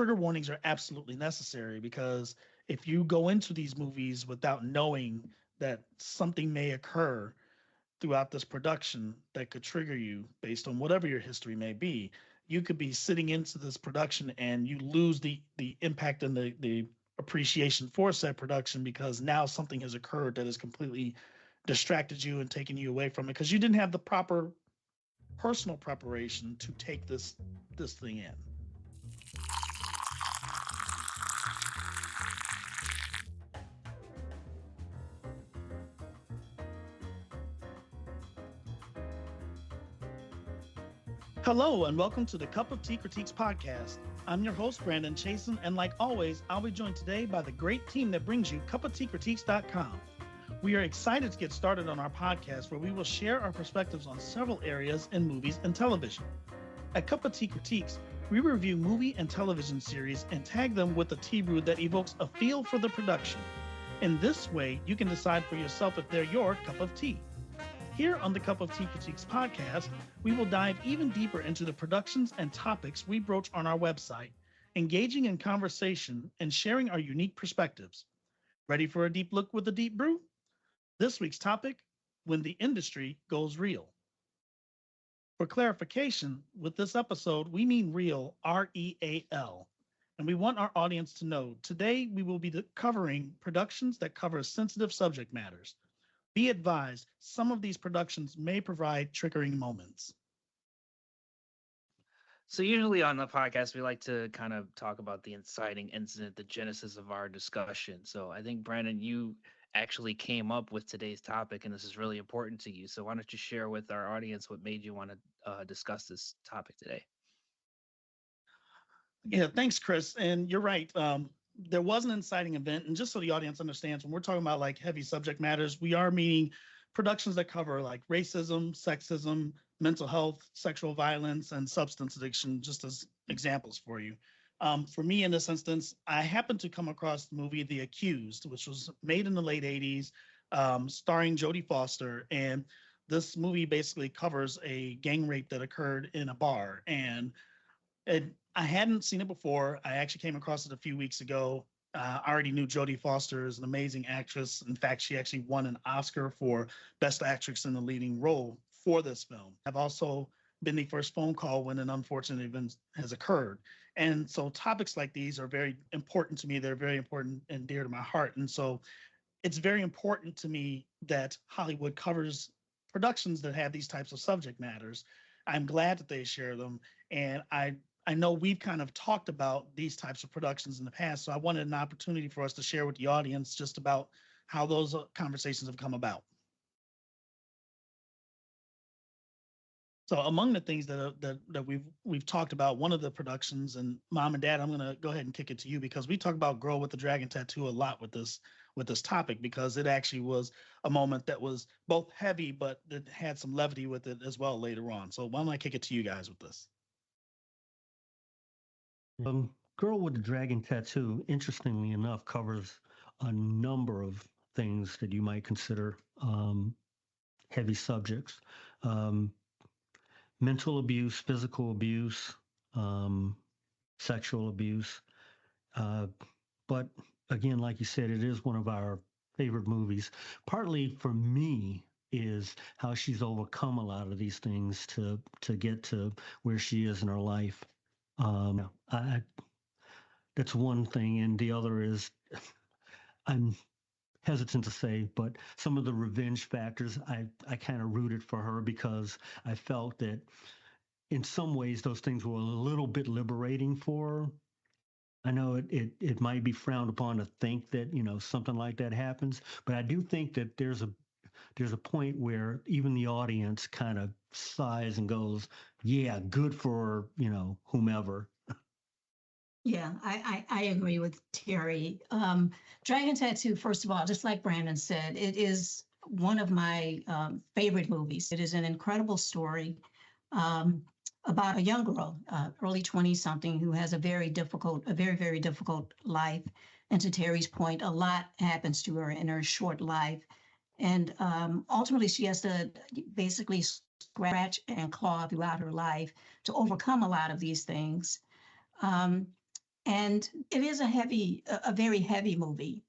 trigger warnings are absolutely necessary, because if you go into these movies without knowing that something may occur throughout this production that could trigger you based on whatever your history may be, you could be sitting into this production and you lose the impact and the appreciation for said production, because now something has occurred that has completely distracted you and taken you away from it because you didn't have the proper personal preparation to take this thing in. Hello, and welcome to the Cup of Tea Critiques podcast. I'm your host, Brandon Chasen, and like always, I'll be joined today by the great team that brings you cupofteacritiques.com. We are excited to get started on our podcast, where we will share our perspectives on several areas in movies and television. At Cup of Tea Critiques, we review movie and television series and tag them with a tea brew that evokes a feel for the production. In this way, you can decide for yourself if they're your cup of tea. Here on the Cup of Tea Critiques podcast, we will dive even deeper into the productions and topics we broach on our website, engaging in conversation and sharing our unique perspectives. Ready for a deep look with a deep brew? This week's topic, when the industry goes real. For clarification, with this episode, we mean real, R-E-A-L. And we want our audience to know, today we will be covering productions that cover sensitive subject matters. Be advised, some of these productions may provide triggering moments. So usually on the podcast, we like to kind of talk about the inciting incident, the genesis of our discussion. So I think, Brandon, you actually came up with today's topic, and this is really important to you. So why don't you share with our audience what made you want to discuss this topic today? Yeah, thanks, Chris. And you're right. There was an inciting event. And just so the audience understands, when we're talking about like heavy subject matters, we are meaning productions that cover like racism, sexism, mental health, sexual violence, and substance addiction, just as examples for you. For me, in this instance, I happened to come across the movie The Accused, which was made in the late 80s, starring Jodie Foster. And this movie basically covers a gang rape that occurred in a bar. And I hadn't seen it before. I actually came across it a few weeks ago. I already knew Jodie Foster is an amazing actress. In fact, she actually won an Oscar for Best Actress in the Leading Role for this film. I've also been the first phone call when an unfortunate event has occurred. And so topics like these are very important to me. They're very important and dear to my heart. And so it's very important to me that Hollywood covers productions that have these types of subject matters. I'm glad that they share them. And I know we've kind of talked about these types of productions in the past, so I wanted an opportunity for us to share with the audience just about how those conversations have come about. So among the things that we've talked about, one of the productions, and Mom and Dad, I'm going to go ahead and kick it to you, because we talk about Girl with the Dragon Tattoo a lot with this topic, because it actually was a moment that was both heavy, but it had some levity with it as well later on. So why don't I kick it to you guys with this? Girl with the Dragon Tattoo, interestingly enough, covers a number of things that you might consider heavy subjects. Mental abuse, physical abuse, sexual abuse. But again, like you said, it is one of our favorite movies. Partly for me is how she's overcome a lot of these things to get to where she is in her life. That's one thing, and the other is, I'm hesitant to say, but some of the revenge factors, I kind of rooted for her, because I felt that in some ways those things were a little bit liberating for her. I know it might be frowned upon to think that, something like that happens, but I do think that there's a point where even the audience kind of sighs and goes, yeah, good for, whomever. Yeah, I agree with Terry. Dragon Tattoo, first of all, just like Brandon said, it is one of my favorite movies. It is an incredible story about a young girl, early 20-something, who has a very, very difficult life. And to Terry's point, a lot happens to her in her short life. And ultimately, she has to basically scratch and claw throughout her life to overcome a lot of these things. And it is a very heavy movie.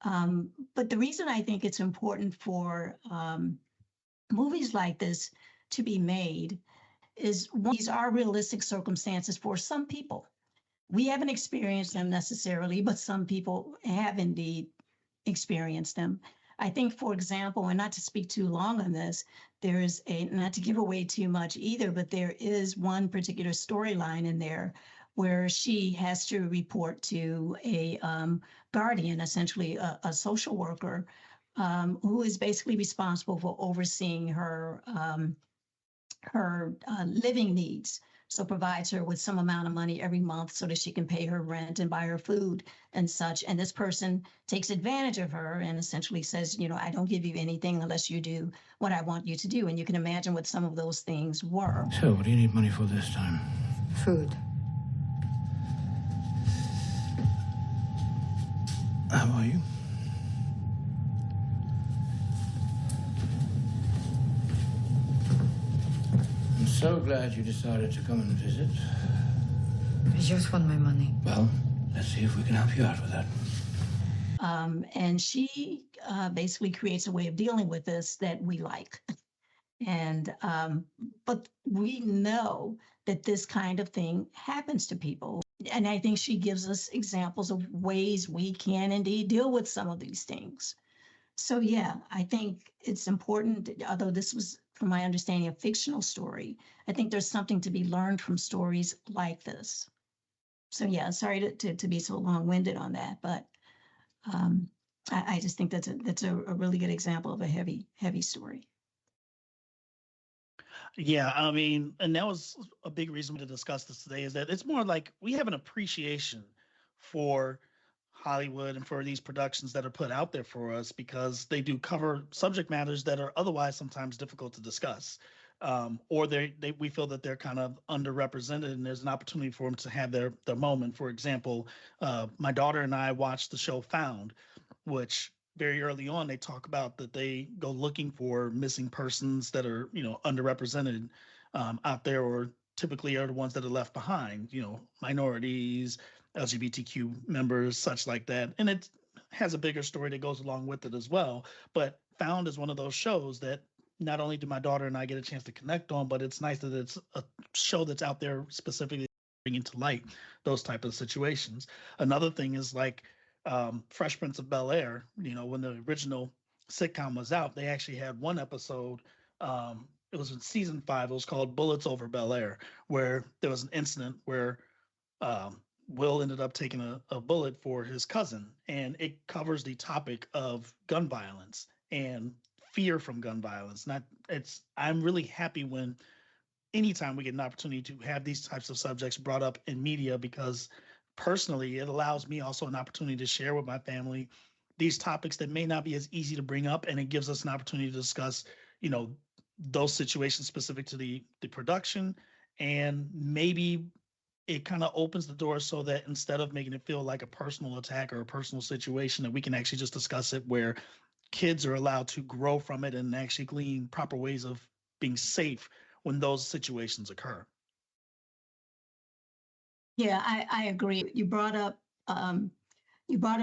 But the reason I think it's important for movies like this to be made is one, these are realistic circumstances for some people. We haven't experienced them necessarily, but some people have indeed experienced them. I think, for example, and not to speak too long on this, there is not to give away too much either, but there is one particular storyline in there where she has to report to a guardian, essentially a social worker, who is basically responsible for overseeing her living needs. So provides her with some amount of money every month so that she can pay her rent and buy her food and such. And this person takes advantage of her and essentially says, I don't give you anything unless you do what I want you to do. And you can imagine what some of those things were. So what do you need money for this time? Food. How are you? I'm so glad you decided to come and visit. I just want my money. Well, let's see if we can help you out with that. And she basically creates a way of dealing with this that we like. And but we know that this kind of thing happens to people. And I think she gives us examples of ways we can indeed deal with some of these things. So yeah, I think it's important, although this was, from my understanding, a fictional story, I think there's something to be learned from stories like this. So yeah, sorry to be so long-winded on that, but I just think that's a really good example of a heavy story. Yeah, I mean, and that was a big reason to discuss this today, is that it's more like we have an appreciation for Hollywood and for these productions that are put out there for us, because they do cover subject matters that are otherwise sometimes difficult to discuss, or we feel that they're kind of underrepresented, and there's an opportunity for them to have their moment. For example, my daughter and I watched the show Found, which very early on they talk about that they go looking for missing persons that are underrepresented out there, or typically are the ones that are left behind, minorities, LGBTQ members, such like that. And it has a bigger story that goes along with it as well. But Found is one of those shows that not only do my daughter and I get a chance to connect on, but it's nice that it's a show that's out there specifically bringing to light those type of situations. Another thing is like Fresh Prince of Bel-Air, when the original sitcom was out, they actually had one episode, it was in season 5, it was called Bullets Over Bel-Air, where there was an incident where Will ended up taking a bullet for his cousin, and it covers the topic of gun violence and fear from gun violence. I'm really happy when anytime we get an opportunity to have these types of subjects brought up in media, because personally, it allows me also an opportunity to share with my family these topics that may not be as easy to bring up, and it gives us an opportunity to discuss, those situations specific to the production, and maybe it kind of opens the door so that instead of making it feel like a personal attack or a personal situation, that we can actually just discuss it where kids are allowed to grow from it and actually glean proper ways of being safe when those situations occur. Yeah, I agree. You brought up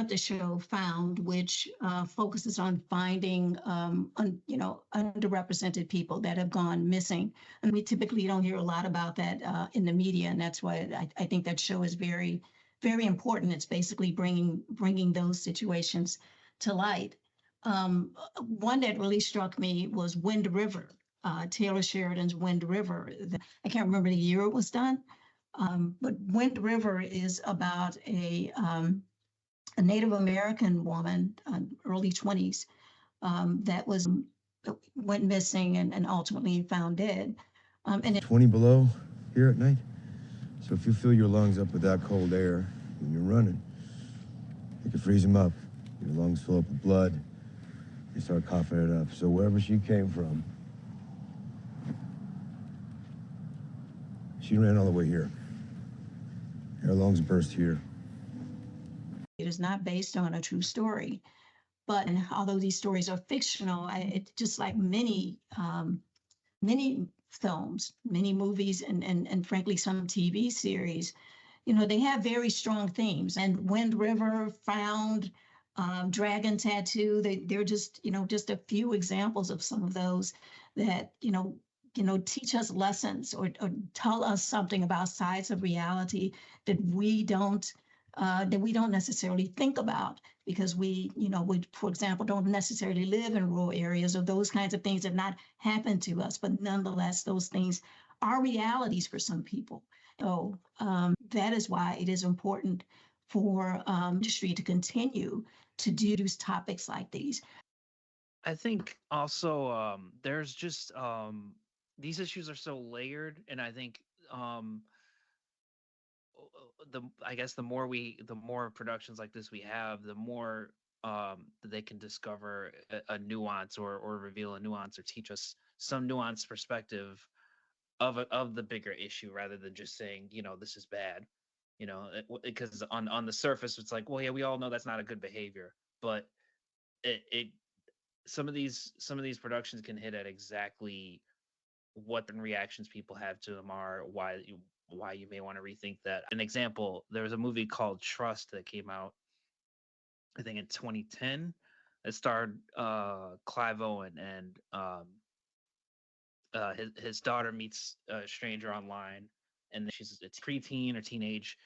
the show Found, which focuses on finding underrepresented people that have gone missing, and we typically don't hear a lot about that in the media, and that's why I think that show is very, very important. It's basically bringing those situations to light. One that really struck me was Wind River, Taylor Sheridan's Wind River. I can't remember the year it was done. But Wind River is about a Native American woman, early 20s, that went missing and ultimately found dead. And 20 below here at night. So if you fill your lungs up with that cold air when you're running, you can freeze them up. Your lungs fill up with blood. You start coughing it up. So wherever she came from, she ran all the way here. Her lungs burst here. It is not based on a true story, but although these stories are fictional, it's just like many films, many movies, and frankly some TV series, they have very strong themes. And Wind River, Found, Dragon Tattoo, they're just, just a few examples of some of those that, teach us lessons or tell us something about sides of reality that we don't necessarily think about because we, for example, don't necessarily live in rural areas, or those kinds of things have not happened to us. But nonetheless, those things are realities for some people. So that is why it is important for industry to continue to do topics like these. I think also there's just these issues are so layered, and I think the more productions like this we have, the more they can discover a nuance or reveal a nuance or teach us some nuanced perspective of the bigger issue, rather than just saying, this is bad, because on the surface it's like, well, yeah, we all know that's not a good behavior, but it some of these productions can hit at exactly what the reactions people have to them are, why you may want to rethink that. An example, there was a movie called Trust that came out, I think, in 2010. It starred Clive Owen, and his daughter meets a stranger online, and she's a preteen or teenage.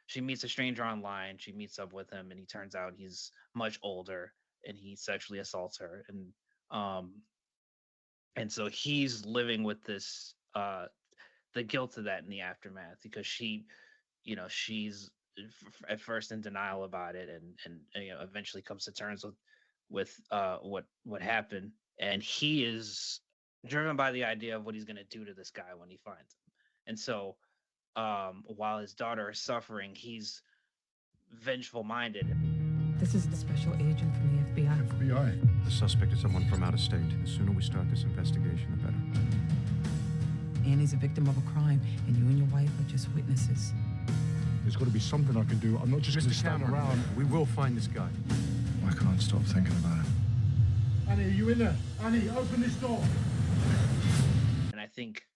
She meets a stranger online. She meets up with him, and he turns out he's much older, and he sexually assaults her, and so he's living with this the guilt of that in the aftermath, because she's at first in denial about it, and eventually comes to terms with what happened, and he is driven by the idea of what he's going to do to this guy when he finds him. And so while his daughter is suffering, he's vengeful minded. This is the special agent from the FBI. FBI? The suspect is someone from out of state. The sooner we start this investigation, the better. Annie's a victim of a crime, and you and your wife are just witnesses. There's got to be something I can do. I'm not just going to stand around. We will find this guy. I can't stop thinking about it. Annie, are you in there? Annie, open this door. And I think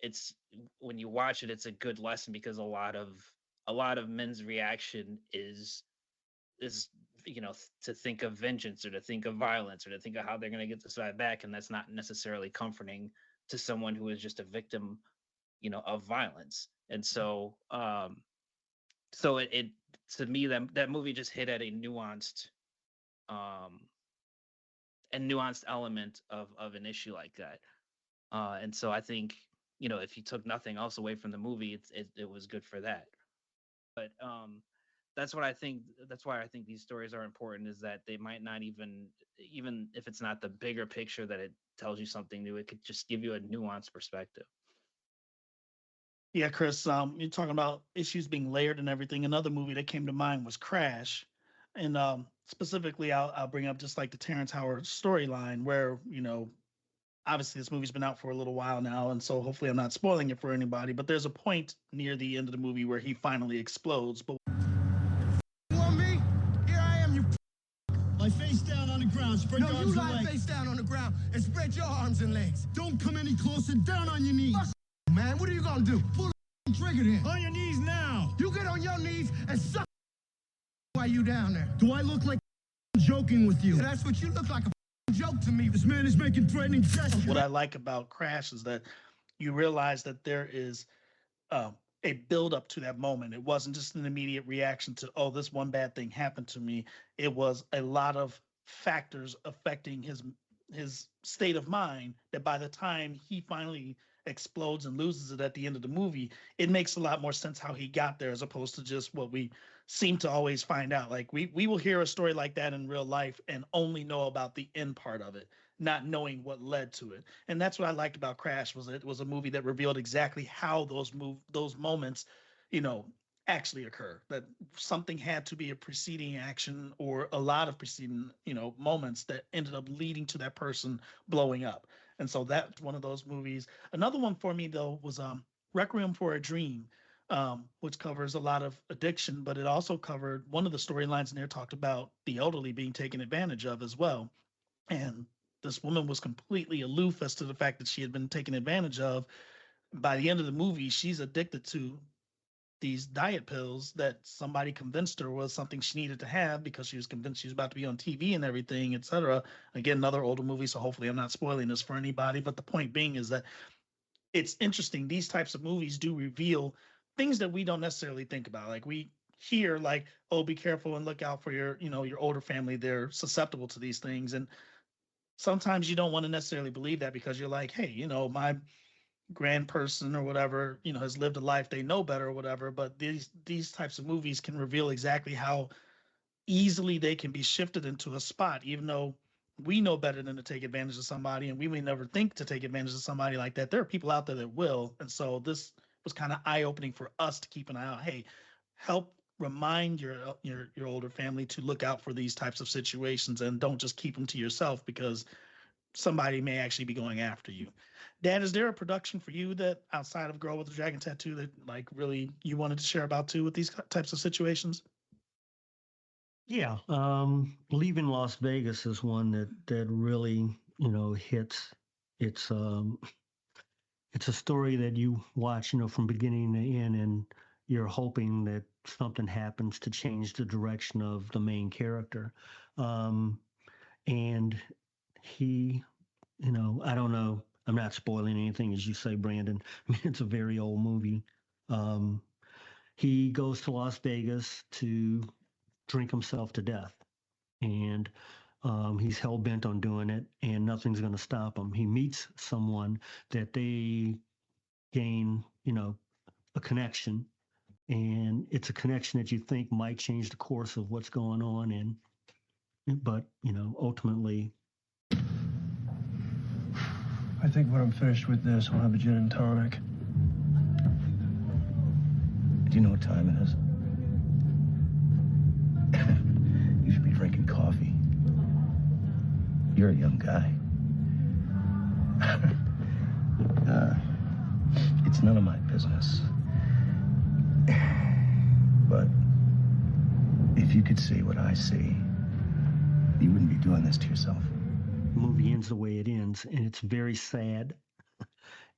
it's, when you watch it, it's a good lesson, because a lot of men's reaction is to think of vengeance, or to think of violence, or to think of how they're going to get this guy back, and that's not necessarily comforting to someone who is just a victim, of violence. And so it to me, that movie just hit at a nuanced element of an issue like that. And so I think, if you took nothing else away from the movie, it was good for that. But that's what I think. That's why I think these stories are important, is that they might not even if it's not the bigger picture that it tells you something new, it could just give you a nuanced perspective. Yeah, Chris, you're talking about issues being layered and everything. Another movie that came to mind was Crash. And specifically, I'll bring up just like the Terrence Howard storyline, where, obviously this movie's been out for a little while now, and so hopefully I'm not spoiling it for anybody, but there's a point near the end of the movie where he finally explodes. But You want me? Here I am, you lie face down on the ground, spread your arms and legs. No, you lie face down on the ground and spread your arms and legs. Don't come any closer, down on your knees. Man, what are you gonna do? Pull the trigger then. On your knees now. You get on your knees and suck while you down there. Do I look like joking with you? Yeah, that's what you look like, a joke to me. This man is making threatening gestures. what I like about Crash is that you realize that there is a build up to that moment. It wasn't just an immediate reaction to, oh, this one bad thing happened to me. It was a lot of factors affecting his state of mind, that by the time he finally explodes and loses it at the end of the movie, it makes a lot more sense how he got there, as opposed to just what we seem to always find out. Like we will hear a story like that in real life and only know about the end part of it, not knowing what led to it. And that's what I liked about Crash, was it was a movie that revealed exactly how those moments, actually occur, that something had to be a preceding action, or a lot of preceding, moments that ended up leading to that person blowing up. And so that's one of those movies. Another one for me, though, was Requiem for a Dream, which covers a lot of addiction, but it also covered, one of the storylines in there talked about the elderly being taken advantage of as well. And this woman was completely aloof as to the fact that she had been taken advantage of. By the end of the movie, she's addicted to these diet pills that somebody convinced her was something she needed to have because she was convinced she was about to be on TV and everything, etc. Again, another older movie, so hopefully I'm not spoiling this for anybody. But the point being is that it's interesting. These types of movies do reveal things that we don't necessarily think about. Like we hear like, oh, be careful and look out for your, your older family. They're susceptible to these things. And sometimes you don't want to necessarily believe that because you're like, hey, my grand person or whatever, has lived a life they know better or whatever. But these types of movies can reveal exactly how easily they can be shifted into a spot, even though we know better than to take advantage of somebody, and we may never think to take advantage of somebody like that. There are people out there that will, and so this was kind of eye-opening for us to keep an eye out. Hey, help remind your older family to look out for these types of situations, and don't just keep them to yourself because somebody may actually be going after you. Dan, is there a production for you that outside of Girl with the Dragon Tattoo that like really you wanted to share about too with these types of situations? Yeah, leaving Las Vegas is one that really hits. It's it's a story that you watch from beginning to end, and you're hoping that something happens to change the direction of the main character. And he, I don't know. I'm not spoiling anything, as you say, Brandon. I mean, it's a very old movie. Um, he goes to Las Vegas to drink himself to death, and he's hell bent on doing it, and nothing's going to stop him. He meets someone that they gain, a connection, and it's a connection that you think might change the course of what's going on, but ultimately. I think when I'm finished with this, I'll have a gin and tonic. Do you know what time it is? You should be drinking coffee. You're a young guy. It's none of my business. But if you could see what I see, you wouldn't be doing this to yourself. The movie ends the way it ends, and it's very sad.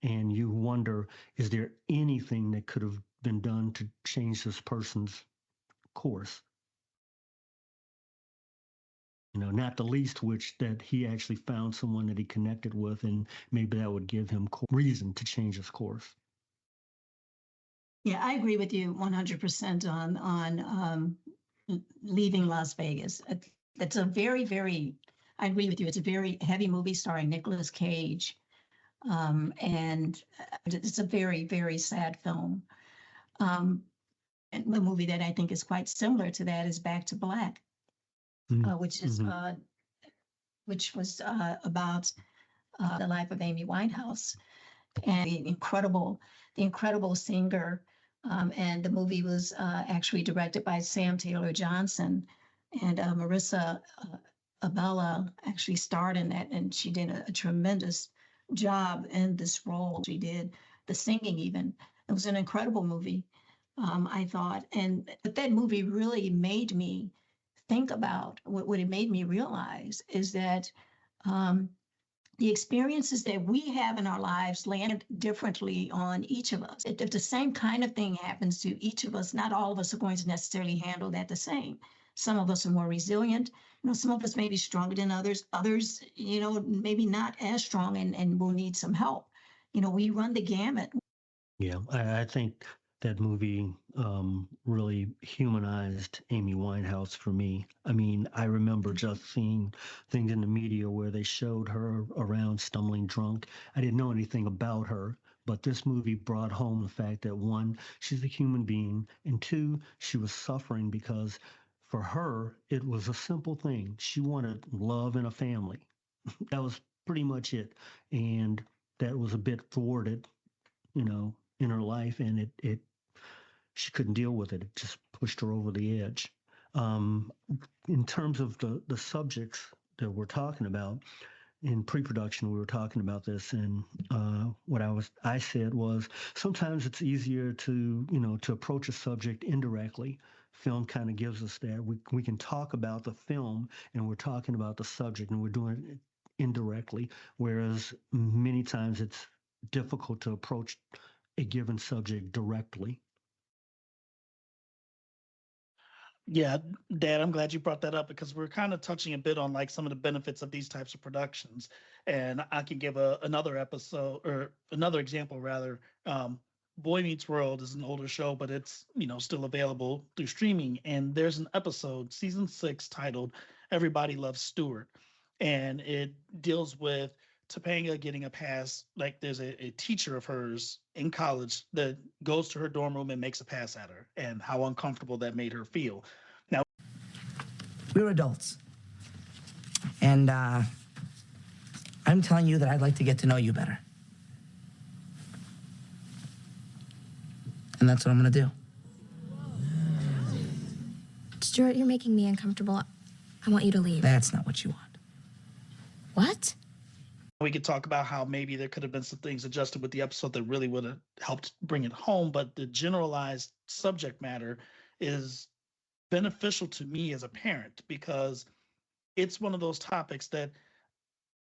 And you wonder, is there anything that could have been done to change this person's course? Not the least which that he actually found someone that he connected with, and maybe that would give him reason to change his course. Yeah, I agree with you 100% on leaving Las Vegas. It's a very, very, I agree with you. It's a very heavy movie starring Nicolas Cage. And it's a very, very sad film. And the movie that I think is quite similar to that is Back to Black, which is which was about the life of Amy Winehouse and the incredible singer. And the movie was actually directed by Sam Taylor Johnson, and Marissa Abella actually starred in that, and she did a tremendous job in this role. She did the singing even. It was an incredible movie, I thought. But that movie really made me think about what it made me realize is that the experiences that we have in our lives land differently on each of us. If the same kind of thing happens to each of us, not all of us are going to necessarily handle that the same. Some of us are more resilient. Some of us may be stronger than others. Others, maybe not as strong and will need some help. We run the gamut. Yeah, I think that movie really humanized Amy Winehouse for me. I mean, I remember just seeing things in the media where they showed her around stumbling drunk. I didn't know anything about her, but this movie brought home the fact that one, she's a human being, and two, she was suffering because for her, it was a simple thing. She wanted love and a family. That was pretty much it. And that was a bit thwarted, in her life, and it she couldn't deal with it. It just pushed her over the edge. In terms of the subjects that we're talking about, in pre-production, we were talking about this, and what I said was sometimes it's easier to approach a subject indirectly. Film kind of gives us that. We can talk about the film, and we're talking about the subject, and we're doing it indirectly, whereas many times it's difficult to approach a given subject directly. Yeah, Dad, I'm glad you brought that up because we're kind of touching a bit on like some of the benefits of these types of productions. And I can give another episode or another example rather. Boy Meets World is an older show, but it's, still available through streaming. And there's an episode, season 6, titled Everybody Loves Stewart. And it deals with Topanga getting a pass. Like there's a teacher of hers in college that goes to her dorm room and makes a pass at her and how uncomfortable that made her feel. Now, we're adults. And I'm telling you that I'd like to get to know you better. And that's what I'm gonna do. Stuart, you're making me uncomfortable. I want you to leave. That's not what you want. What? we could talk about how maybe there could have been some things adjusted with the episode that really would have helped bring it home, but the generalized subject matter is beneficial to me as a parent because it's one of those topics that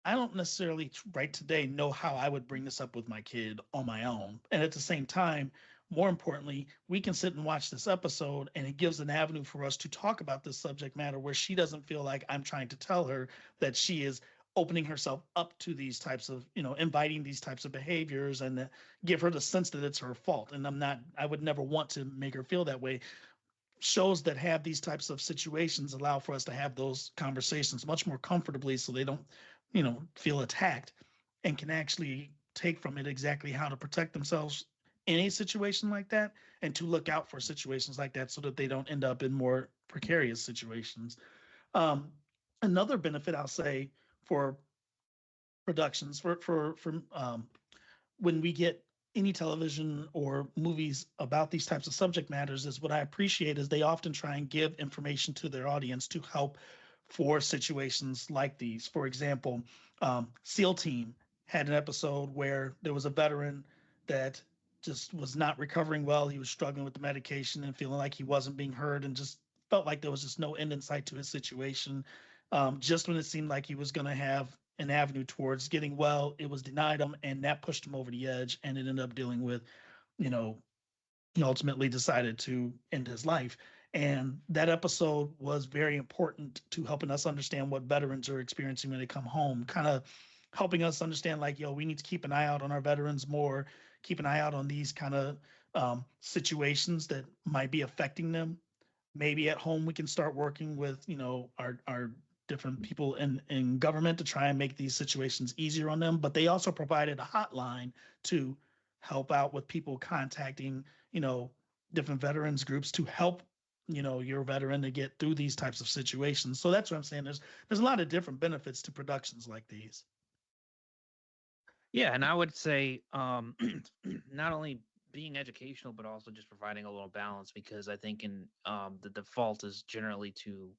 I don't necessarily right today know how I would bring this up with my kid on my own. And at the same time, more importantly, we can sit and watch this episode and it gives an avenue for us to talk about this subject matter where she doesn't feel like I'm trying to tell her that she is opening herself up to these types of, inviting these types of behaviors and give her the sense that it's her fault. And I would never want to make her feel that way. Shows that have these types of situations allow for us to have those conversations much more comfortably so they don't, feel attacked and can actually take from it exactly how to protect themselves in a situation like that and to look out for situations like that so that they don't end up in more precarious situations. Another benefit I'll say for productions for when we get any television or movies about these types of subject matters is what I appreciate is they often try and give information to their audience to help for situations like these. For example, SEAL Team had an episode where there was a veteran that just was not recovering well. He was struggling with the medication and feeling like he wasn't being heard and just felt like there was just no end in sight to his situation. Just when it seemed like he was going to have an avenue towards getting well, it was denied him, and that pushed him over the edge. And it ended up dealing with, he ultimately decided to end his life. And that episode was very important to helping us understand what veterans are experiencing when they come home, kind of helping us understand like, we need to keep an eye out on our veterans more, keep an eye out on these kind of situations that might be affecting them. Maybe at home we can start working with, our different people in government to try and make these situations easier on them. But they also provided a hotline to help out with people contacting, different veterans groups to help, your veteran to get through these types of situations. So that's what I'm saying. There's a lot of different benefits to productions like these. Yeah, and I would say not only being educational, but also just providing a little balance because I think in the default is generally to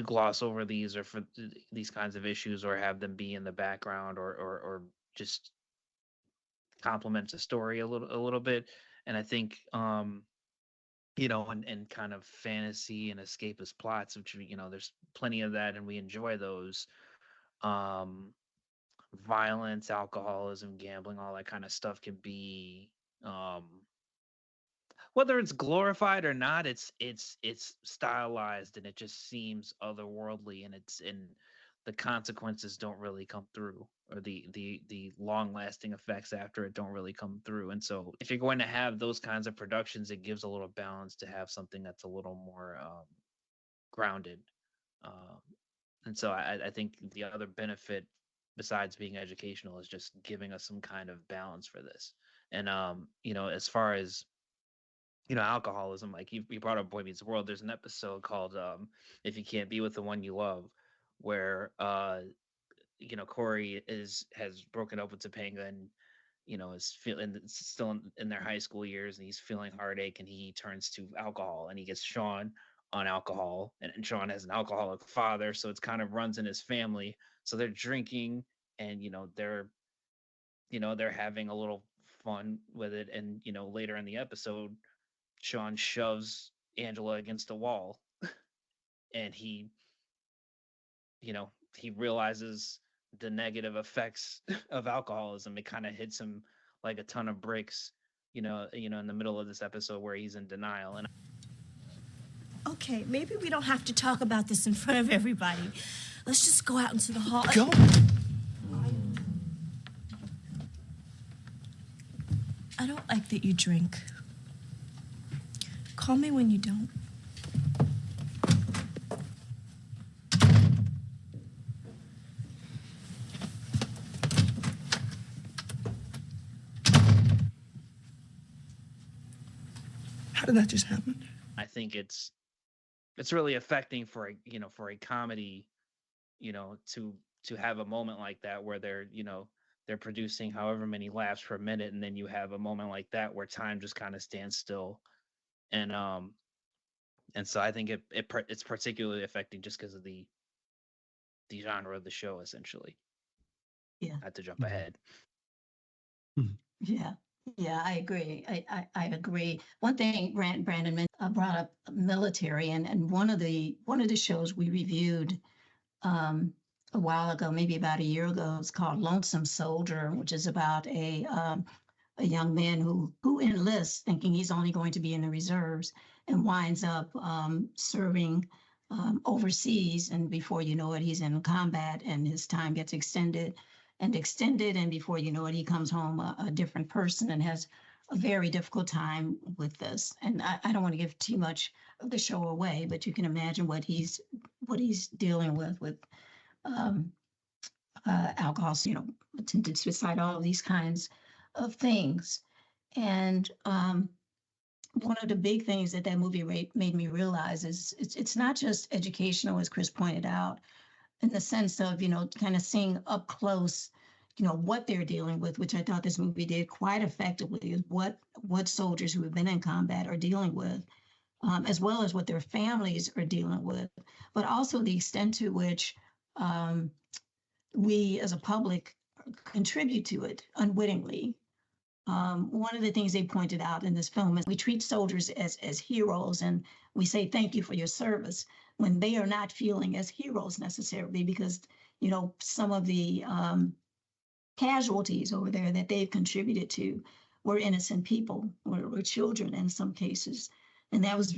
gloss over these or for these kinds of issues or have them be in the background or just complement the story a little bit. And I think and kind of fantasy and escapist plots, which there's plenty of that and we enjoy those. Violence, alcoholism, gambling, all that kind of stuff can be whether it's glorified or not, it's stylized and it just seems otherworldly and the consequences don't really come through or the long lasting effects after it don't really come through. And so if you're going to have those kinds of productions, it gives a little balance to have something that's a little more grounded. And so I think the other benefit besides being educational is just giving us some kind of balance for this. And as far as alcoholism, like you brought up Boy Meets World, there's an episode called If You Can't Be With the One You Love, where Corey has broken up with Topanga and is feeling still in their high school years and he's feeling heartache and he turns to alcohol and he gets Sean on alcohol and Sean has an alcoholic father, so it's kind of runs in his family. So they're drinking and they're having a little fun with it. And later in the episode, Sean shoves Angela against the wall and he realizes the negative effects of alcoholism. It kind of hits him like a ton of bricks in the middle of this episode where he's in denial. And Okay, maybe we don't have to talk about this in front of everybody. Let's just go out into the hall. Go. I don't like that you drink. Call me when you don't. How did that just happen? I think it's really affecting for a comedy, to have a moment like that where they're producing however many laughs per minute, and then you have a moment like that where time just kind of stands still, and so I think it's particularly affecting just because of the genre of the show, essentially. Yeah. Not to jump ahead. Yeah. Yeah, I agree. I agree. One thing Brandon brought up military, and one of the shows we reviewed a while ago, maybe about a year ago, it's called Lonesome Soldier, which is about a young man who enlists thinking he's only going to be in the reserves and winds up serving overseas, and before you know it, he's in combat and his time gets extended, and before you know it, he comes home a different person and has a very difficult time with this. And I don't want to give too much of the show away, but you can imagine what he's dealing with alcohol, attempted suicide, all of these kinds of things. And one of the big things that movie made me realize is it's not just educational, as Chris pointed out, in the sense of, kind of seeing up close, what they're dealing with, which I thought this movie did quite effectively, is what soldiers who have been in combat are dealing with, as well as what their families are dealing with, but also the extent to which we as a public contribute to it unwittingly. One of the things they pointed out in this film is we treat soldiers as heroes, and we say thank you for your service when they are not feeling as heroes necessarily, because some of the casualties over there that they've contributed to were innocent people, were children in some cases. And that's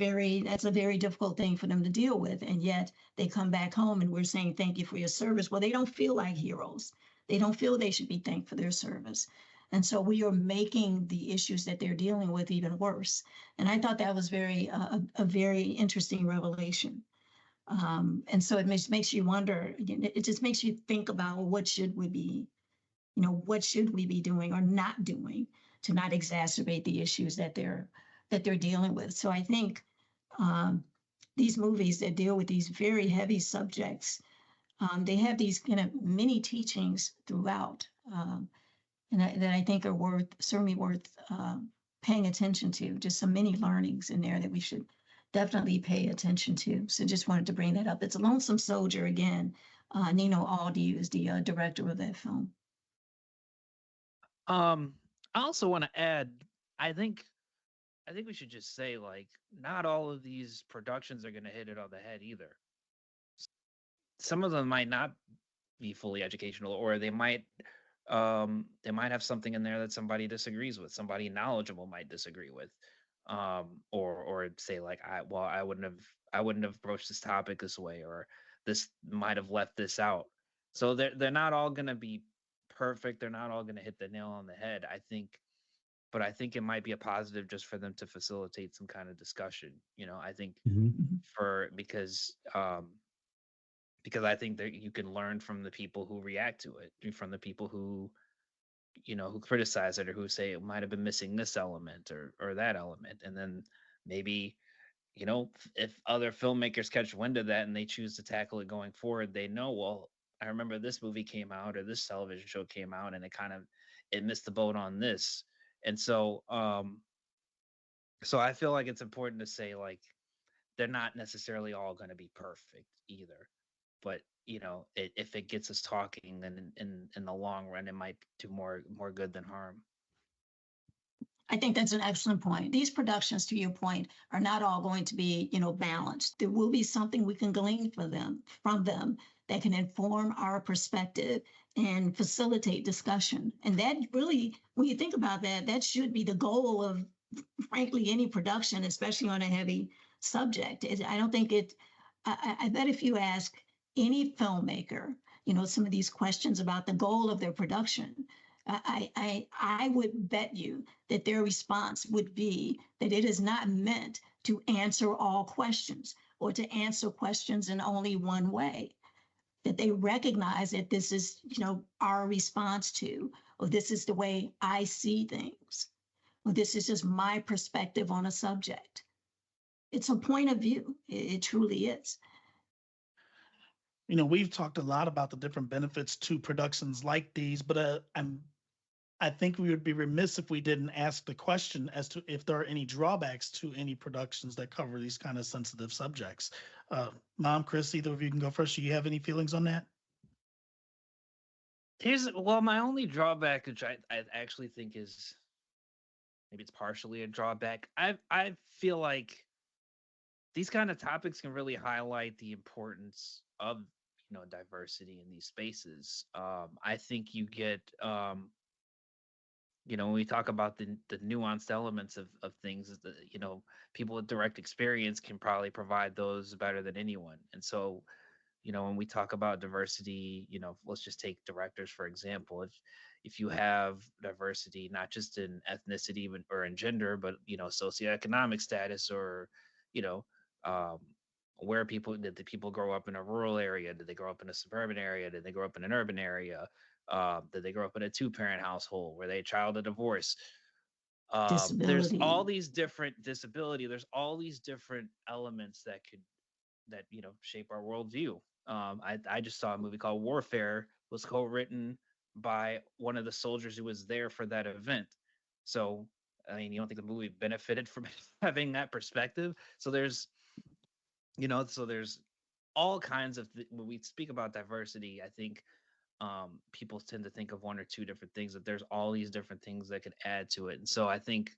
a very difficult thing for them to deal with. And yet they come back home and we're saying, thank you for your service. Well, they don't feel like heroes. They don't feel they should be thanked for their service. And so we are making the issues that they're dealing with even worse. And I thought that was a very interesting revelation. And so it makes you wonder, it just makes you think about, well, what should we be doing or not doing to not exacerbate the issues that they're dealing with. So I think these movies that deal with these very heavy subjects, they have these kind of mini teachings throughout, and that I think are certainly worth paying attention to. Just some mini learnings in there that we should definitely pay attention to. So just wanted to bring that up. It's a Lonesome Soldier again. Nino Aldi is the director of that film. I also want to add, I think we should just say, like, not all of these productions are going to hit it on the head either. Some of them might not be fully educational, or they might have something in there that somebody disagrees with, somebody knowledgeable might disagree with, or say like, I wouldn't have approached this topic this way, or this might have left this out. So they're not all going to be perfect. They're not all going to hit the nail on the head, I think. But I think it might be a positive just for them to facilitate some kind of discussion. I think because I think that you can learn from the people who react to it, from the people who criticize it, or who say it might have been missing this element or that element. And then maybe, if other filmmakers catch wind of that and they choose to tackle it going forward, they know, well, I remember this movie came out, or this television show came out, and it missed the boat on this. And so I feel like it's important to say, like, they're not necessarily all going to be perfect either. But, if it gets us talking, then in the long run, it might do more good than harm. I think that's an excellent point. These productions, to your point, are not all going to be, balanced. There will be something we can glean from them that can inform our perspective and facilitate discussion. And that really, when you think about that, that should be the goal of, frankly, any production, especially on a heavy subject. I don't think I bet if you ask any filmmaker, some of these questions about the goal of their production, I would bet you that their response would be that it is not meant to answer all questions or to answer questions in only one way, that they recognize that this is, our response to, or this is the way I see things, or this is just my perspective on a subject. It's a point of view. It truly is. We've talked a lot about the different benefits to productions like these, but I think we would be remiss if we didn't ask the question as to if there are any drawbacks to any productions that cover these kind of sensitive subjects. Mom, Chris, either of you can go first. Do you have any feelings on that? My only drawback, which I actually think is maybe it's partially a drawback. I feel like these kind of topics can really highlight the importance of diversity in these spaces. I think you get when we talk about the nuanced elements of things, people with direct experience can probably provide those better than anyone. And so, when we talk about diversity, let's just take directors, for example. If you have diversity, not just in ethnicity or in gender, but, socioeconomic status or, where did the people grow up in a rural area? Did they grow up in a suburban area? Did they grow up in an urban area? Did they grow up in a 2-parent household? Were they a child of divorce? There's all these different disability. There's all these different elements that shape our worldview. I just saw a movie called Warfare, was co-written by one of the soldiers who was there for that event. So, you don't think the movie benefited from having that perspective? So there's all kinds of when we speak about diversity, I think people tend to think of one or two different things, that there's all these different things that could add to it. And so I think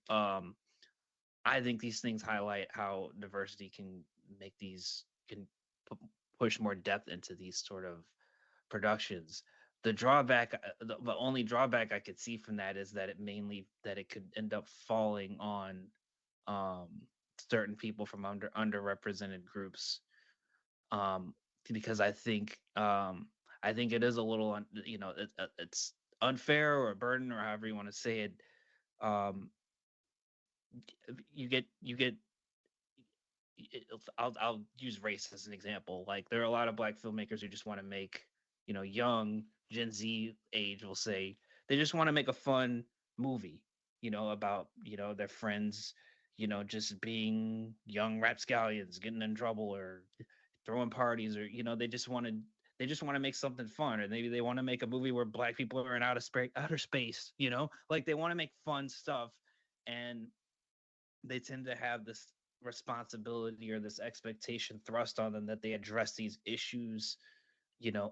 these things highlight how diversity can push more depth into these sort of productions. The only drawback I could see from that is that it could end up falling on certain people from underrepresented groups, because I think it is a little it's unfair or a burden, or however you want to say it. I'll use race as an example. Like, there are a lot of Black filmmakers who just want to make, young Gen Z age, will say, they just want to make a fun movie, about, their friends, just being young rapscallions, getting in trouble or throwing parties, or, they just want to make something fun. Or maybe they want to make a movie where Black people are in outer space, like they want to make fun stuff. And they tend to have this responsibility or this expectation thrust on them that they address these issues,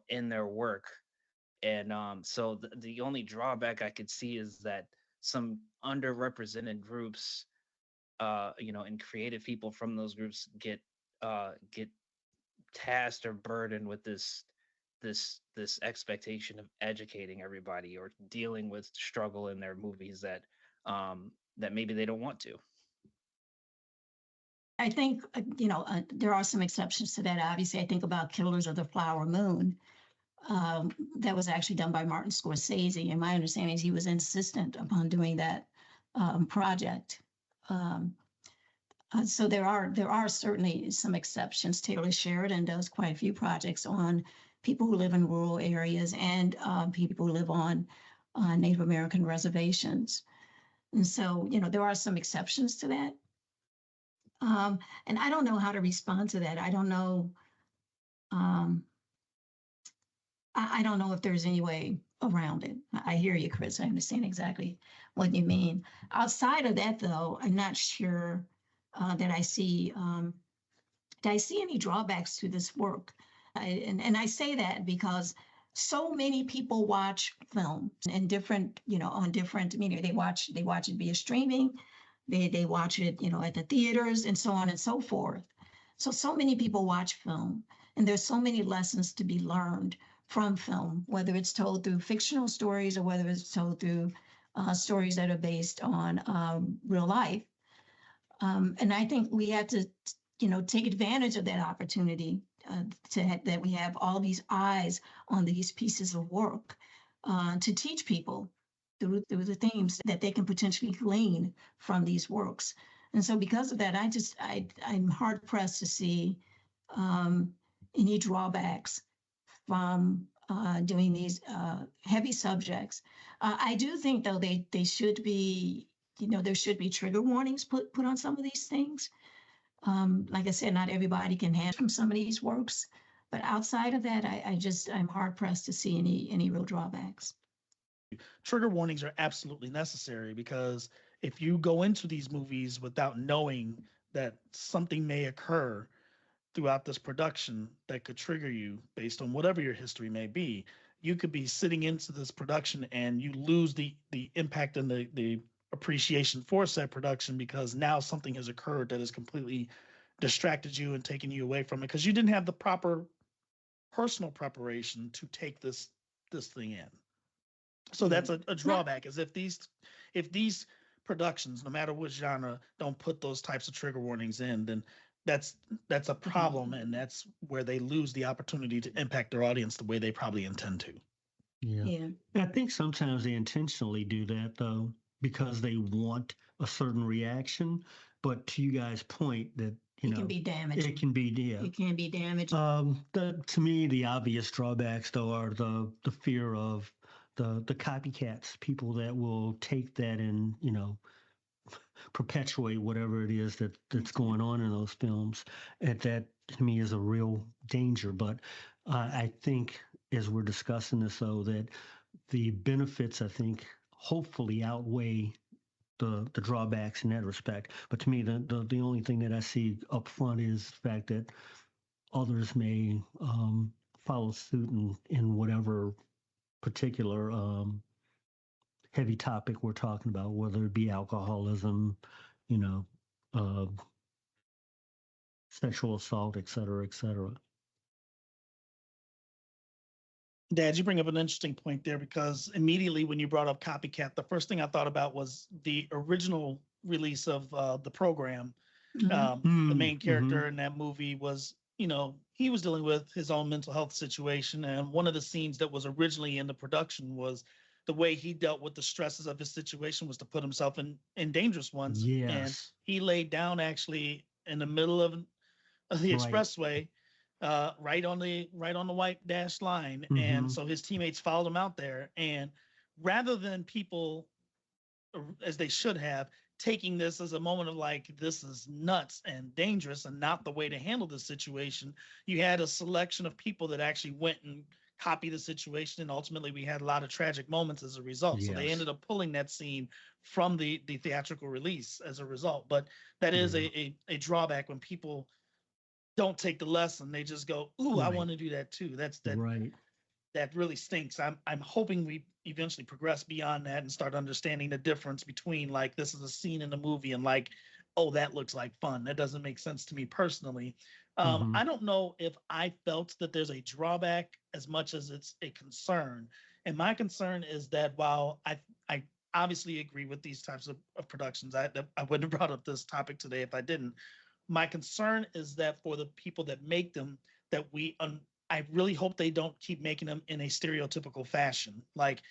in their work. And so the only drawback I could see is that some underrepresented groups, and creative people from those groups get tasked or burdened with this expectation of educating everybody or dealing with struggle in their movies that maybe they don't want to. I think, there are some exceptions to that. Obviously, I think about Killers of the Flower Moon. That was actually done by Martin Scorsese. And my understanding is he was insistent upon doing that project. So there are certainly some exceptions. Taylor Sheridan does quite a few projects on people who live in rural areas and people who live on Native American reservations. And so, there are some exceptions to that. And I don't know how to respond to that. I don't know. I don't know if there's any way around it. I hear you, Chris. I understand exactly what you mean. Outside of that, though, I'm not sure that I see any drawbacks to this work. And I say that because so many people watch film and different, on different media. They watch it via streaming. They watch it, at the theaters and so on and so forth. So many people watch film, and there's so many lessons to be learned from film, whether it's told through fictional stories or whether it's told through stories that are based on real life. And I think we have to, take advantage of that opportunity that we have all these eyes on these pieces of work to teach people through the themes that they can potentially glean from these works. And so because of that, I'm hard pressed to see any drawbacks from doing these heavy subjects. I do think, though, they should be, there should be trigger warnings put on some of these things. Like I said, not everybody can handle from some of these works, but outside of that, I'm hard pressed to see any real drawbacks. Trigger warnings are absolutely necessary because if you go into these movies without knowing that something may occur throughout this production that could trigger you based on whatever your history may be, you could be sitting into this production and you lose the impact and the appreciation for said production because now something has occurred that has completely distracted you and taken you away from it because you didn't have the proper personal preparation to take this thing in. So that's a drawback, is if these productions, no matter what genre, don't put those types of trigger warnings in, then that's a problem, and that's where they lose the opportunity to impact their audience the way they probably intend to. Yeah. I think sometimes they intentionally do that, though, because they want a certain reaction. But to you guys' point that, it can be damaging. It can be, yeah. It can be damaging. To me, the obvious drawbacks, though, are the fear of the copycats, people that will take that and, perpetuate whatever it is that's going on in those films. And that, to me, is a real danger. But I think, as we're discussing this, though, that the benefits, I think, hopefully outweigh the drawbacks in that respect. But to me, the only thing that I see up front is the fact that others may follow suit in whatever particular heavy topic we're talking about, whether it be alcoholism, sexual assault, et cetera, et cetera. Dad, you bring up an interesting point there because immediately when you brought up copycat, the first thing I thought about was the original release of the program. The main character in that movie was, he was dealing with his own mental health situation. And one of the scenes that was originally in the production was the way he dealt with the stresses of his situation was to put himself in dangerous ones. Yes. And he laid down actually in the middle of the expressway, right on the white dashed line. And so his teammates followed him out there. And rather than people, as they should have, taking this as a moment of like, this is nuts and dangerous and not the way to handle this situation, you had a selection of people that actually went and copied the situation. And ultimately we had a lot of tragic moments as a result. Yes. So they ended up pulling that scene from the theatrical release as a result. But that is a drawback when people don't take the lesson. They just go, ooh, I want to do that too. That's right. That really stinks. I'm hoping we eventually progress beyond that and start understanding the difference between like, this is a scene in the movie and like, oh, that looks like fun. That doesn't make sense to me personally. I don't know if I felt that there's a drawback as much as it's a concern. And my concern is that while I obviously agree with these types of productions, I wouldn't have brought up this topic today if I didn't. My concern is that for the people that make them, that I really hope they don't keep making them in a stereotypical fashion, like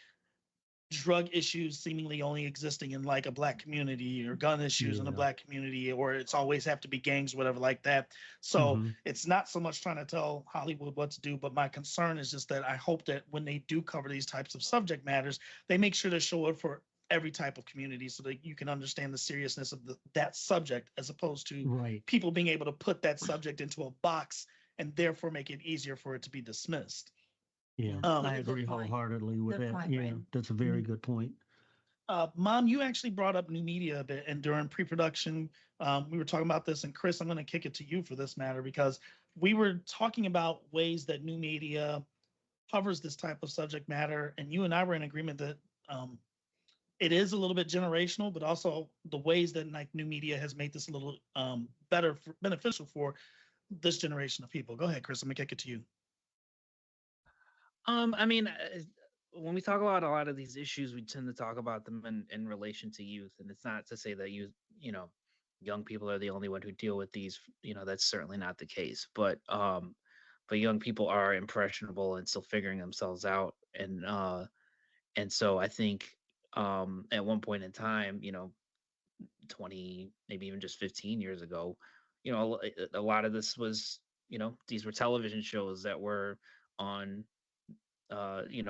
drug issues seemingly only existing in like a Black community, or gun issues in a Black community, or it's always have to be gangs, whatever like that. So it's not so much trying to tell Hollywood what to do, but my concern is just that I hope that when they do cover these types of subject matters, they make sure to show it for every type of community so that you can understand the seriousness of that subject, as opposed to people being able to put that subject into a box and therefore make it easier for it to be dismissed. Yeah, I agree wholeheartedly with that. Yeah, that's a very good point. Mom, you actually brought up new media a bit, and during pre-production, we were talking about this, and Chris, I'm going to kick it to you for this matter, because we were talking about ways that new media covers this type of subject matter, and you and I were in agreement that it is a little bit generational, but also the ways that like new media has made this a little beneficial for this generation of people. Go ahead, Chris. Let me kick it to you. I mean, when we talk about a lot of these issues, we tend to talk about them in relation to youth, and it's not to say that you know, young people are the only one who deal with these. You know, that's certainly not the case. But young people are impressionable and still figuring themselves out, and so I think at one point in time, 20, maybe even just 15 years ago, a lot of this was, these were television shows that were on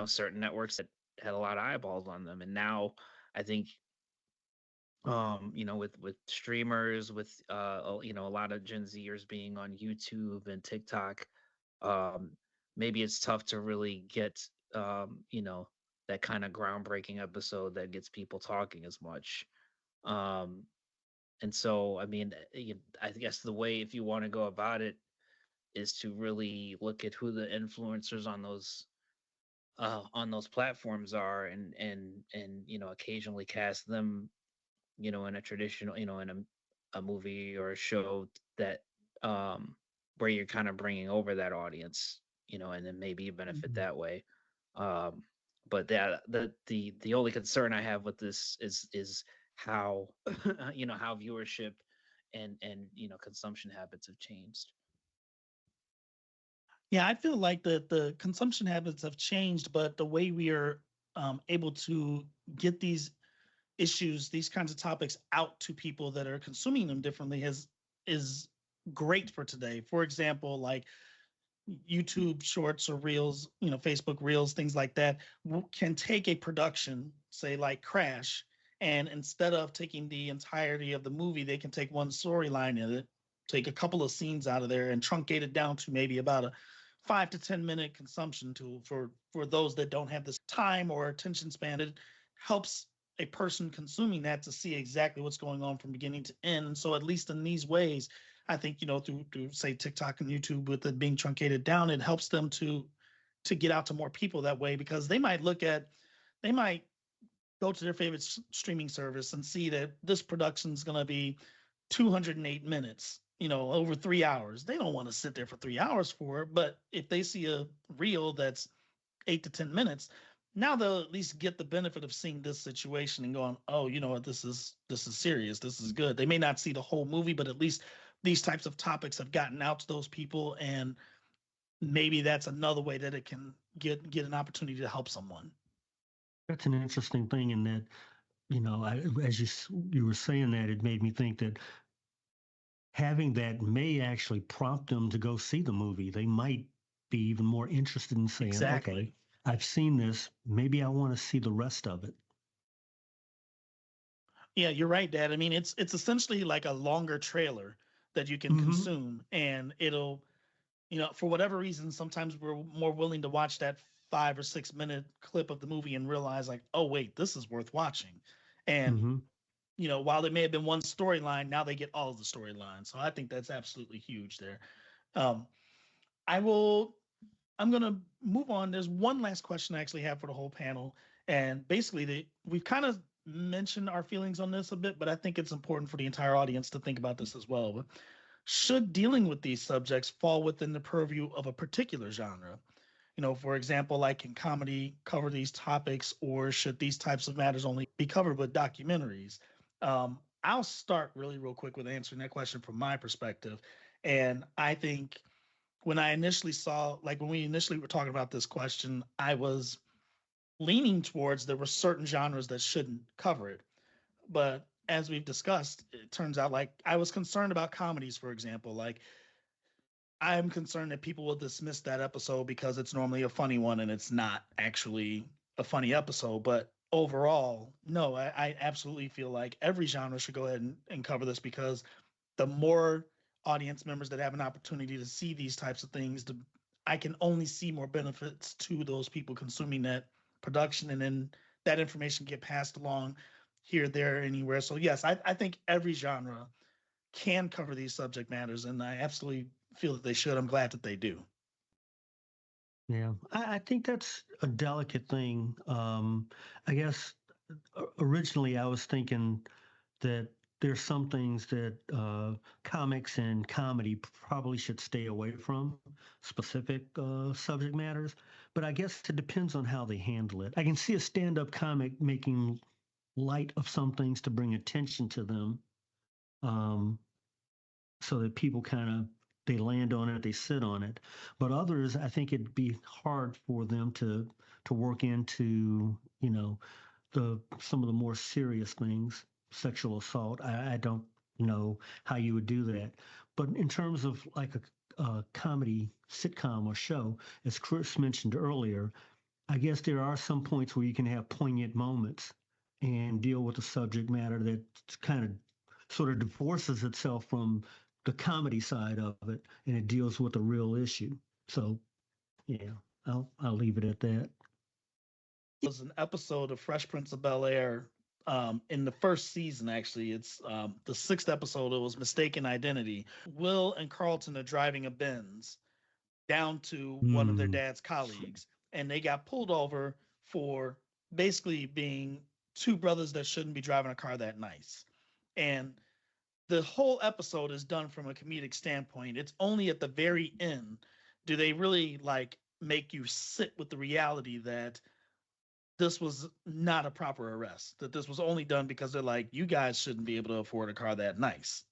certain networks that had a lot of eyeballs on them. And now I think with streamers, with a lot of Gen Zers being on YouTube and TikTok, um maybe it's tough to really get that kind of groundbreaking episode that gets people talking as much. um and so, I mean, I guess the way, if you want to go about it, is to really look at who the influencers on those platforms are, and occasionally cast them, in a traditional, in a movie or a show that where you're kind of bringing over that audience, and then maybe you benefit Mhm. that way. um but the only concern I have with this is how how viewership and consumption habits have changed. Yeah, I feel like the consumption habits have changed, but the way we are able to get these issues, these kinds of topics out to people that are consuming them differently is great for today. For example, like YouTube shorts or reels, Facebook reels, things like that can take a production, say like Crash, and instead of taking the entirety of the movie, they can take one storyline in it, take a couple of scenes out of there, and truncate it down to maybe about a 5 to 10 minute consumption tool for those that don't have this time or attention span. It helps a person consuming that to see exactly what's going on from beginning to end. And so, at least in these ways, I think, through say TikTok and YouTube, with it being truncated down, it helps them to get out to more people that way, because they might go to their favorite streaming service and see that this production is going to be 208 minutes, over 3 hours. They don't want to sit there for 3 hours for it. But if they see a reel that's 8 to 10 minutes, now they'll at least get the benefit of seeing this situation and going, oh, you know what, this is serious. This is good. They may not see the whole movie, but at least these types of topics have gotten out to those people, and maybe that's another way that it can get an opportunity to help someone. That's an interesting thing in that, as you were saying that, it made me think that having that may actually prompt them to go see the movie. They might be even more interested in saying, Exactly. okay, I've seen this. Maybe I want to see the rest of it. Yeah, you're right, Dad. I mean, it's essentially like a longer trailer that you can Mhm. consume, and it'll, for whatever reason, sometimes we're more willing to watch that 5 or 6 minute clip of the movie and realize, like, oh wait, this is worth watching. And Mhm. while there may have been one storyline, now they get all of the storylines. So I think that's absolutely huge there. Um, I will. I'm gonna move on. There's one last question I actually have for the whole panel, and basically, we've kind of mentioned our feelings on this a bit, but I think it's important for the entire audience to think about this as well. Should dealing with these subjects fall within the purview of a particular genre? For example, like, can comedy cover these topics, or should these types of matters only be covered with documentaries? I'll start really real quick with answering that question from my perspective. And I think when we initially were talking about this question, I was leaning towards there were certain genres that shouldn't cover it. But as we've discussed, it turns out, like, I was concerned about comedies, for example. Like, I'm concerned that people will dismiss that episode because it's normally a funny one and it's not actually a funny episode. But overall, no, I absolutely feel like every genre should go ahead and cover this, because the more audience members that have an opportunity to see these types of things, I can only see more benefits to those people consuming that production, and then that information get passed along here, there, anywhere. So yes, I think every genre can cover these subject matters, and I absolutely feel that they should. I'm glad that they do. Yeah, I think that's a delicate thing. I guess originally I was thinking that there's some things that comics and comedy probably should stay away from, specific subject matters. But I guess it depends on how they handle it. I can see a stand-up comic making light of some things to bring attention to them, so that people kind of they land on it, they sit on it. But others, I think it'd be hard for them to work into, some of the more serious things, sexual assault. I don't know how you would do that. But in terms of like a comedy sitcom or show, as Chris mentioned earlier, I guess there are some points where you can have poignant moments and deal with a subject matter that kind of sort of divorces itself from the comedy side of it, and it deals with a real issue. So, yeah, I'll leave it at that. Was an episode of Fresh Prince of Bel-Air in the first season. Actually, it's the sixth episode. It was Mistaken Identity. Will and Carlton are driving a Benz down to one of their dad's colleagues, and they got pulled over for basically being two brothers that shouldn't be driving a car that nice. And the whole episode is done from a comedic standpoint. It's only at the very end do they really like make you sit with the reality that this was not a proper arrest, that this was only done because they're like, you guys shouldn't be able to afford a car that nice.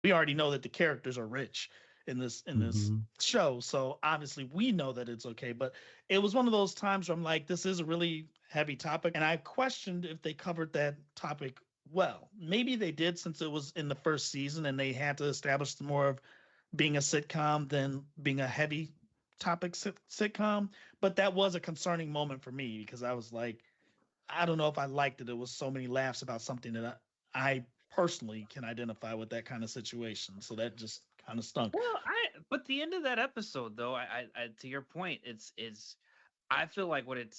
We already know that the characters are rich in this show, so obviously we know that it's okay. But it was one of those times where I'm like, this is a really heavy topic, and I questioned if they covered that topic well. Maybe they did, since it was in the first season and they had to establish more of being a sitcom than being a heavy topic sitcom. But that was a concerning moment for me, because I was like, I don't know if I liked it. It was so many laughs about something that I personally can identify with that kind of situation. So that just kind of stunk. Well, but the end of that episode, though, I to your point, it's I feel like what it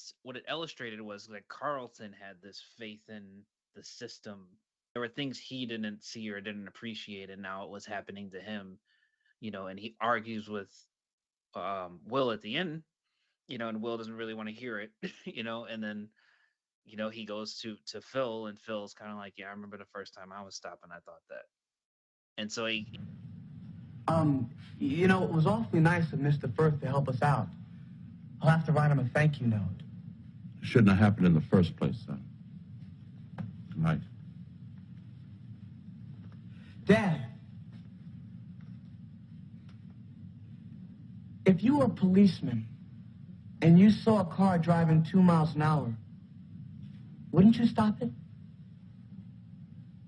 illustrated was that Carlton had this faith in the system. There were things he didn't see or didn't appreciate, and now it was happening to him, and he argues with Will at the end, and Will doesn't really want to hear it, and then he goes to Phil, and Phil's kind of like, yeah, I remember the first time I was stopped and I thought that. And so he it was awfully nice of Mr. Firth to help us out. I'll have to write him a thank you note. It shouldn't have happened in the first place, son. Good night. Dad, if you were a policeman and you saw a car driving 2 miles an hour, wouldn't you stop it?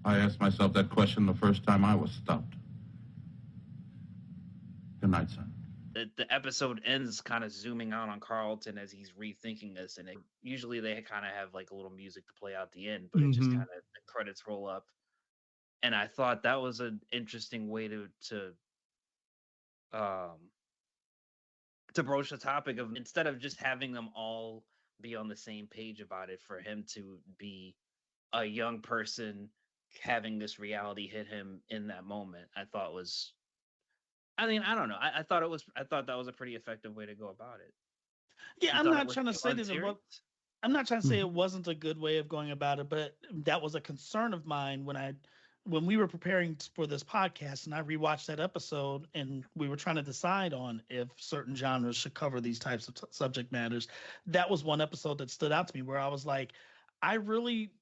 I asked myself that question the first time I was stopped. Good night, son. The episode ends kind of zooming out on Carlton as he's rethinking this, and usually they kind of have like a little music to play out the end, but it just kind of, the credits roll up. And I thought that was an interesting way to broach the topic of, instead of just having them all be on the same page about it, for him to be a young person having this reality hit him in that moment, I thought was, I don't know. I thought that was a pretty effective way to go about it. Yeah, I'm not trying to say that I'm not trying to say it wasn't a good way of going about it, but that was a concern of mine when we were preparing for this podcast, and I rewatched that episode, and we were trying to decide on if certain genres should cover these types of subject matters. That was one episode that stood out to me, where I was like, I really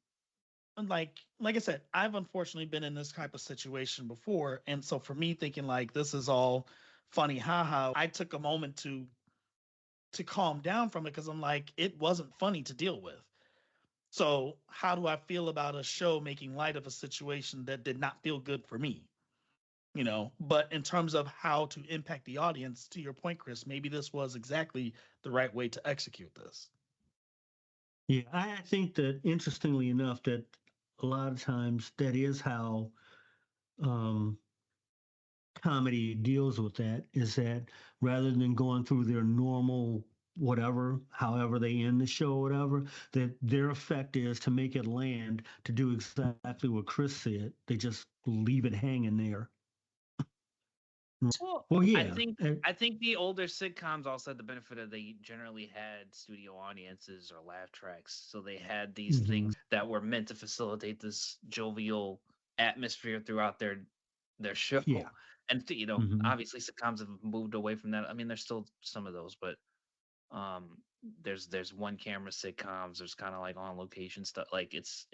like I said, I've unfortunately been in this type of situation before. And so for me, thinking like this is all funny, haha, I took a moment to calm down from it, because I'm like, it wasn't funny to deal with. So how do I feel about a show making light of a situation that did not feel good for me? But in terms of how to impact the audience, to your point, Chris, maybe this was exactly the right way to execute this. Yeah, I think that, interestingly enough, that a lot of times that is how comedy deals with that, is that rather than going through their normal whatever, however they end the show or whatever, that their effect is to make it land, to do exactly what Chris said. They just leave it hanging there. Well, yeah. I think the older sitcoms also had the benefit of, they generally had studio audiences or laugh tracks, so they had these things that were meant to facilitate this jovial atmosphere throughout their show. Yeah. And obviously sitcoms have moved away from that. I mean, there's still some of those, but there's one camera sitcoms. There's kind of like on location stuff. Like it's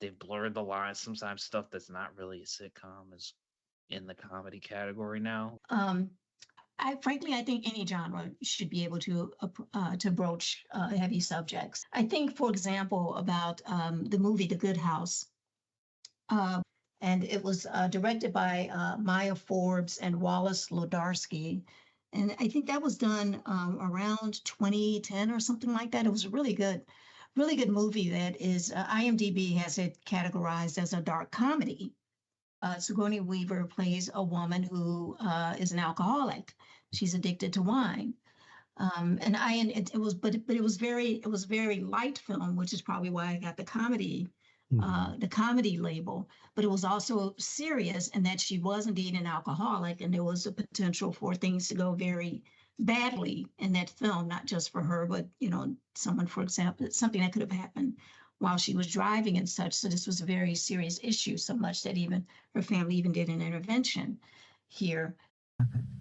they've blurred the lines. Sometimes stuff that's not really a sitcom is in the comedy category now. I think any genre should be able to broach heavy subjects. I think, for example, about the movie The Good House, and it was directed by Maya Forbes and Wallace Lodarsky, and I think that was done around 2010 or something like that. It was a really good movie that is IMDb has it categorized as a dark comedy. Sigourney Weaver plays a woman who is an alcoholic. She's addicted to wine. It was very light film, which is probably why I got the comedy label. But it was also serious in that she was indeed an alcoholic, and there was a potential for things to go very badly in that film, not just for her, but someone, for example, something that could have happened while she was driving and such. So this was a very serious issue, so much that even her family even did an intervention here.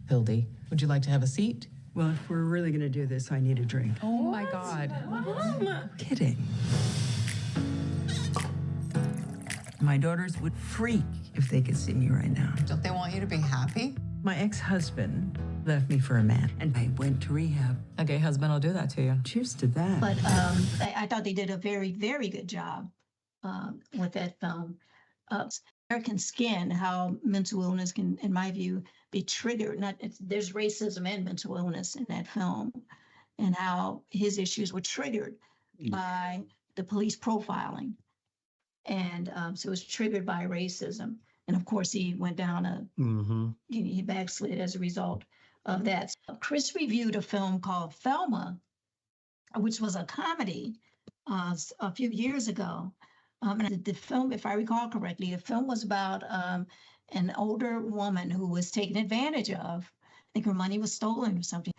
Hildy, would you like to have a seat? Well, if we're really going to do this, I need a drink. Oh my God. Mama. Kidding. My daughters would freak if they could see me right now. Don't they want you to be happy? My ex-husband left me for a man, and I went to rehab. A gay husband will do that to you. Cheers to that. But I thought they did a very, very good job with that film. American Skin, how mental illness can, in my view, be triggered. There's racism and mental illness in that film, and how his issues were triggered by the police profiling. And so it was triggered by racism. And of course, he went down he backslid as a result of that. Chris reviewed a film called Thelma, which was a comedy a few years ago. And the film, if I recall correctly, the film was about an older woman who was taken advantage of. I think her money was stolen or something.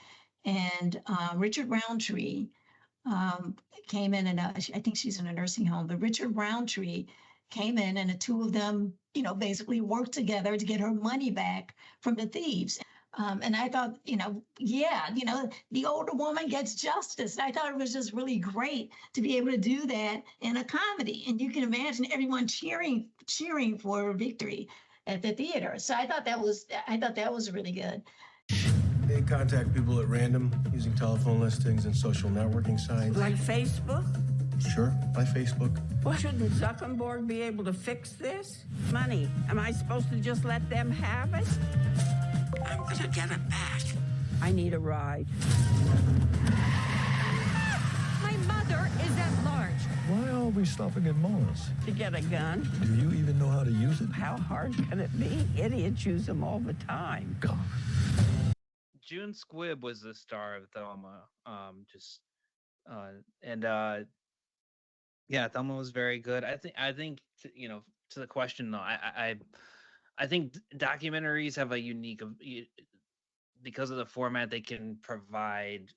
And Richard Roundtree came in, and I think she's in a nursing home, but Richard Roundtree came in, and the two of them, basically worked together to get her money back from the thieves. And I thought, the older woman gets justice. I thought it was just really great to be able to do that in a comedy. And you can imagine everyone cheering for victory at the theater. So I thought that was really good. They contact people at random using telephone listings and social networking sites. Like Facebook? Sure, by Facebook. Well, shouldn't Zuckerberg be able to fix this? Money, am I supposed to just let them have it? I'm gonna get it back. I need a ride. My mother is at large. Why are we stopping at Mars? To get a gun? Do you even know how to use it? How hard can it be? Idiots use them all the time. God. June Squibb was the star of Thelma. Yeah, Thelma was very good. I think to the question though, I think documentaries have a unique, because of the format they can provide,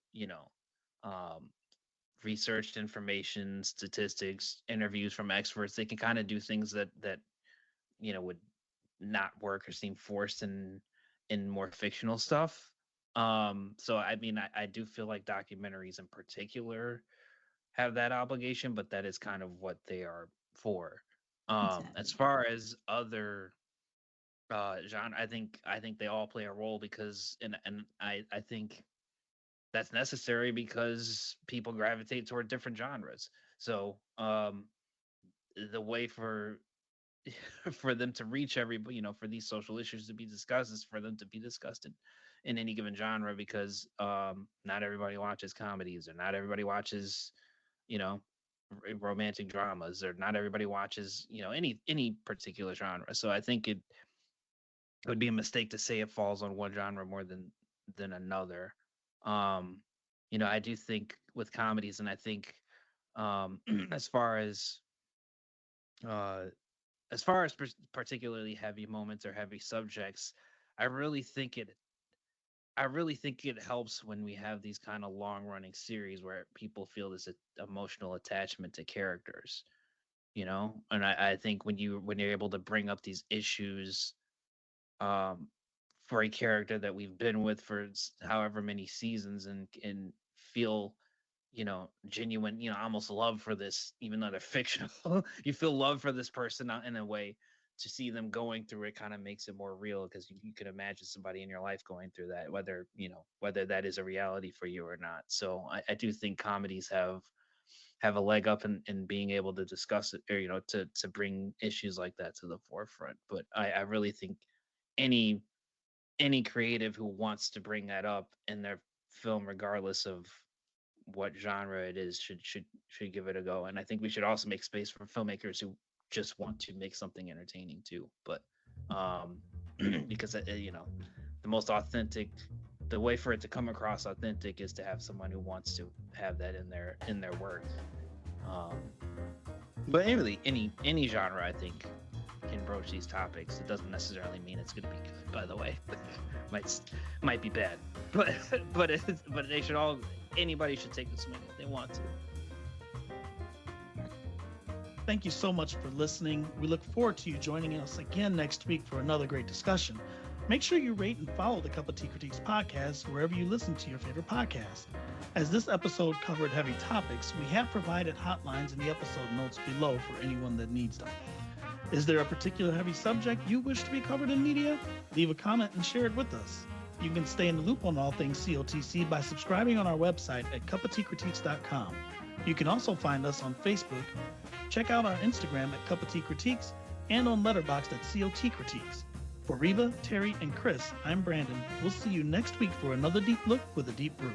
researched information, statistics, interviews from experts. They can kind of do things that would not work or seem forced in more fictional stuff. So I mean, I do feel like documentaries in particular have that obligation, but that is kind of what they are for. Exactly. As far as other genre, I think they all play a role, because and I think that's necessary because people gravitate toward different genres. So the way for them to reach everybody, for these social issues to be discussed, is for them to be discussed in any given genre, because not everybody watches comedies, or not everybody watches romantic dramas, or not everybody watches any particular genre. So I think it would be a mistake to say it falls on one genre more than another. I do think with comedies, and I think as far as particularly heavy moments or heavy subjects, I really think it helps when we have these kind of long running series where people feel this emotional attachment to characters. you know. And I think when you're able to bring up these issues for a character that we've been with for however many seasons, and feel, you know, genuine, you know, almost love for this, even though they're fictional. You feel love for this person in a way. To see them going through it kind of makes it more real, because you can imagine somebody in your life going through that, whether, you know, whether that is a reality for you or not. So I do think comedies have a leg up in being able to discuss it, or, you know, to bring issues like that to the forefront. But I really think any creative who wants to bring that up in their film, regardless of what genre it is, should give it a go. And I think we should also make space for filmmakers who just want to make something entertaining too. But because you know, the most authentic, the way for it to come across authentic is to have someone who wants to have that in their work. But really, any genre, I think, can broach these topics. It doesn't necessarily mean it's going to be good, by the way. might be bad, but they should all, anybody should take the swing if they want to. Thank you so much for listening. We look forward to you joining us again next week for another great discussion. Make sure you rate and follow the Cup of Tea Critiques podcast wherever you listen to your favorite podcast. As this episode covered heavy topics, we have provided hotlines in the episode notes below for anyone that needs them. Is there a particular heavy subject you wish to be covered in media? Leave a comment and share it with us. You can stay in the loop on all things COTC by subscribing on our website at cupofteacritiques.com. You can also find us on Facebook. Check out our Instagram at Cup of Tea Critiques and on Letterboxd at COT Critiques. For Reva, Terry, and Chris, I'm Brandon. We'll see you next week for another deep look with a deep brew.